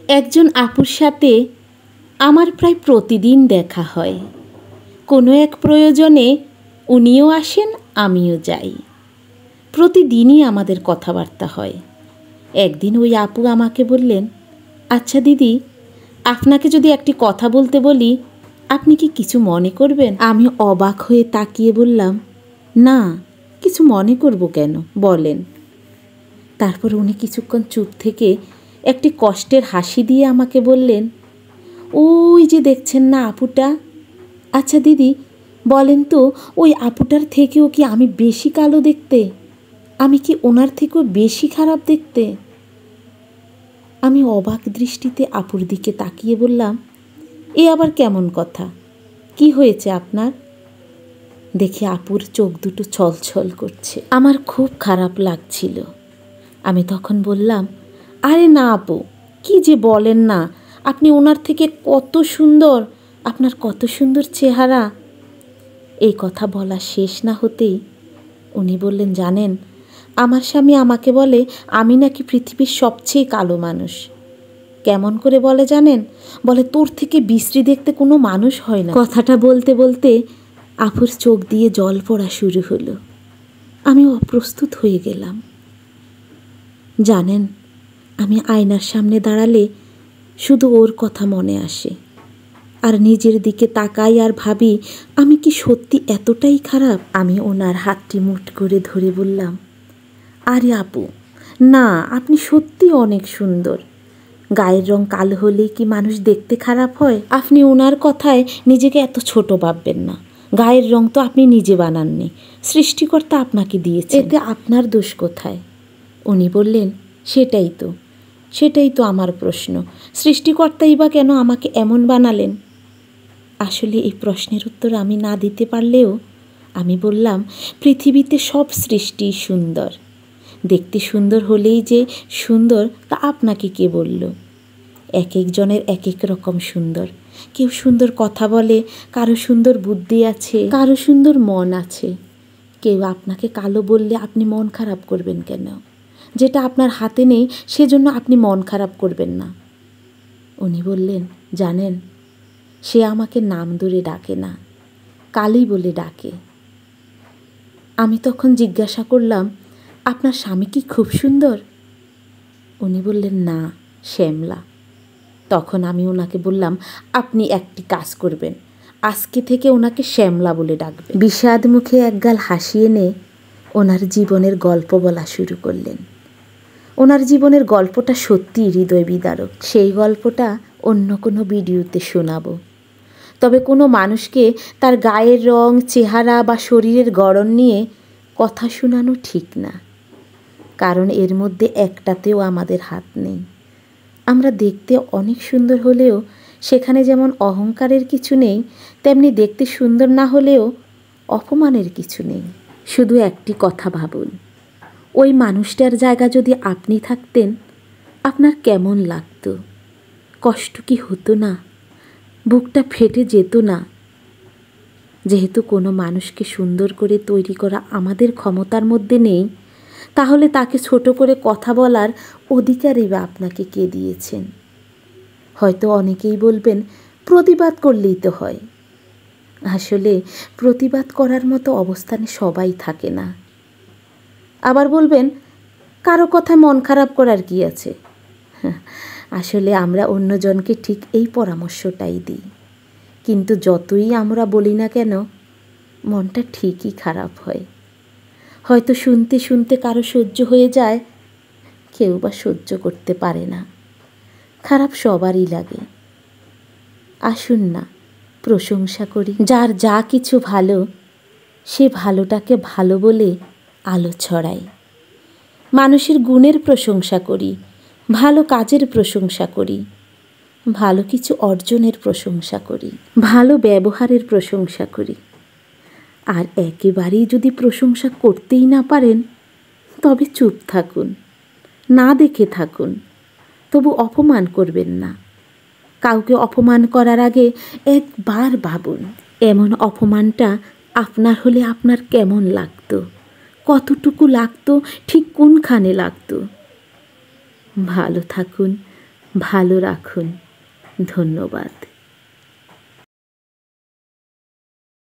একজন আপুর সাথে আমার প্রায় প্রতিদিন দেখা হয়। কোনো এক প্রয়োজনে উনিও আসেন, আমিও যাই। প্রতিদিনই আমাদের কথাবার্তা হয়। একদিন ওই আপু আমাকে বললেন, আচ্ছা দিদি, আপনাকে যদি একটি কথা বলতে বলি, আপনি কি কিছু মনে করবেন? আমি অবাক হয়ে তাকিয়ে বললাম, না, কিছু মনে করব কেন, বলেন। তারপর উনি কিছুক্ষণ চুপ থেকে একটি কষ্টের হাসি দিয়ে আমাকে বললেন, ওই যে দেখছেন না আপুটা, আচ্ছা দিদি বলেন তো, ওই আপুটার থেকেও কি আমি বেশি কালো দেখতে? আমি কি ওনার থেকেও বেশি খারাপ দেখতে? আমি অবাক দৃষ্টিতে আপুর দিকে তাকিয়ে বললাম, এ আবার কেমন কথা? কি হয়েছে আপনার? দেখে আপুর চোখ দুটো ছলছল করছে। আমার খুব খারাপ লাগছিল। আমি তখন বললাম, আরে না আপু, কি যে বলেন না, আপনি ওনার থেকে কত সুন্দর, আপনার কত সুন্দর চেহারা। এই কথা বলা শেষ না হতেই উনি বললেন, জানেন, আমার স্বামী আমাকে বলে আমি নাকি পৃথিবীর সবচেয়ে কালো মানুষ। কেমন করে বলে জানেন? বলে তোর থেকে বিশ্রী দেখতে কোনো মানুষ হয় না। কথাটা বলতে বলতে আপুর চোখ দিয়ে জল পড়া শুরু হলো। আমি অপ্রস্তুত হয়ে গেলাম। জানেন, আমি আয়নার সামনে দাঁড়ালে শুধু ওর কথা মনে আসে, আর নিজের দিকে তাকাই আর ভাবি, আমি কি সত্যি এতটাই খারাপ? আমি ওনার হাতটি মুঠ করে ধরে বললাম, আরে আপু, না, আপনি সত্যি অনেক সুন্দর। গায়ের রং কালো হলে কি মানুষ দেখতে খারাপ হয়? আপনি ওনার কথায় নিজেকে এত ছোট ভাববেন না। গায়ের রং তো আপনি নিজে বানাননি, সৃষ্টিকর্তা আপনাকে দিয়েছে, এতে আপনার দোষ কোথায়? উনি বললেন, সেটাই তো আমার প্রশ্ন, সৃষ্টিকর্তাই বা কেন আমাকে এমন বানালেন? আসলে এই প্রশ্নের উত্তর আমি না দিতে পারলেও আমি বললাম, পৃথিবীতে সব সৃষ্টি সুন্দর। দেখতে সুন্দর হলেই যে সুন্দর তা আপনাকে কে বলল? এক একজনের এক এক রকম সুন্দর। কেউ সুন্দর কথা বলে, কারো সুন্দর বুদ্ধি আছে, কারো সুন্দর মন আছে। কেউ আপনাকে কালো বললে আপনি মন খারাপ করবেন কেন? যেটা আপনার হাতে নেই সেজন্য আপনি মন খারাপ করবেন না। উনি বললেন, জানেন, সে আমাকে নাম ধরে ডাকে না, কালী বলে ডাকে। আমি তখন জিজ্ঞাসা করলাম, আপনার স্বামী কি খুব সুন্দর? উনি বললেন, না, শ্যামলা। তখন আমি ওনাকে বললাম, আপনি একটি কাজ করবেন, আজকে থেকে ওনাকে শ্যামলা বলে ডাকবেন। বিষাদ মুখে একগাল হাসি এনে ওনার জীবনের গল্প বলা শুরু করলেন। ওনার জীবনের গল্পটা সত্যিই হৃদয় বিদারক। সেই গল্পটা অন্য কোনো ভিডিওতে শোনাবো। তবে কোনো মানুষকে তার গায়ের রং, চেহারা বা শরীরের গড়ন নিয়ে কথা শোনানো ঠিক না, কারণ এর মধ্যে একটাতেও আমাদের হাত নেই। আমরা দেখতে অনেক সুন্দর হলেও সেখানে যেমন অহংকারের কিছু নেই, তেমনি দেখতে সুন্দর না হলেও অপমানের কিছু নেই। শুধু একটি কথা ভাবুন, ওই মানুষটার জায়গা যদি আপনি থাকতেন, আপনার কেমন লাগতো? কষ্ট কি হতো না? বুকটা ফেটে যেত না? যেহেতু কোনো মানুষকে সুন্দর করে তৈরি করা আমাদের ক্ষমতার মধ্যে নেই, তাহলে তাকে ছোট করে কথা বলার অধিকারই বা আপনাকে কে দিয়েছেন? হয়তো অনেকেই বলবেন, প্রতিবাদ করলেই তো হয়। আসলে প্রতিবাদ করার মতো অবস্থানে সবাই থাকে না। আবার বলবেন, কারো কথায় মন খারাপ করার কি আছে? আসলে আমরা অন্যজনকে ঠিক এই পরামর্শটাই দিই, কিন্তু যতই আমরা বলি না কেন, মনটা ঠিকই খারাপ হয়। হয়তো শুনতে শুনতে কারো সহ্য হয়ে যায়, কেউ বা সহ্য করতে পারে না। খারাপ সবারই লাগে। আসুন না, প্রশংসা করি। যার যা কিছু ভালো, সে ভালোটাকে ভালো বলে আলো ছড়ায়। মানুষের গুণের প্রশংসা করি, ভালো কাজের প্রশংসা করি, ভালো কিছু অর্জনের প্রশংসা করি, ভালো ব্যবহারের প্রশংসা করি। আর একেবারেই যদি প্রশংসা করতেই না পারেন, তবে চুপ থাকুন, না দেখে থাকুন, তবু অপমান করবেন না। কাউকে অপমান করার আগে একবার ভাবুন, এমন অপমানটা আপনার হলে আপনার কেমন লাগতো, কতটুকু লাগতো, ঠিক কোনখানে লাগতো। ভালো থাকুন, ভালো রাখুন। ধন্যবাদ।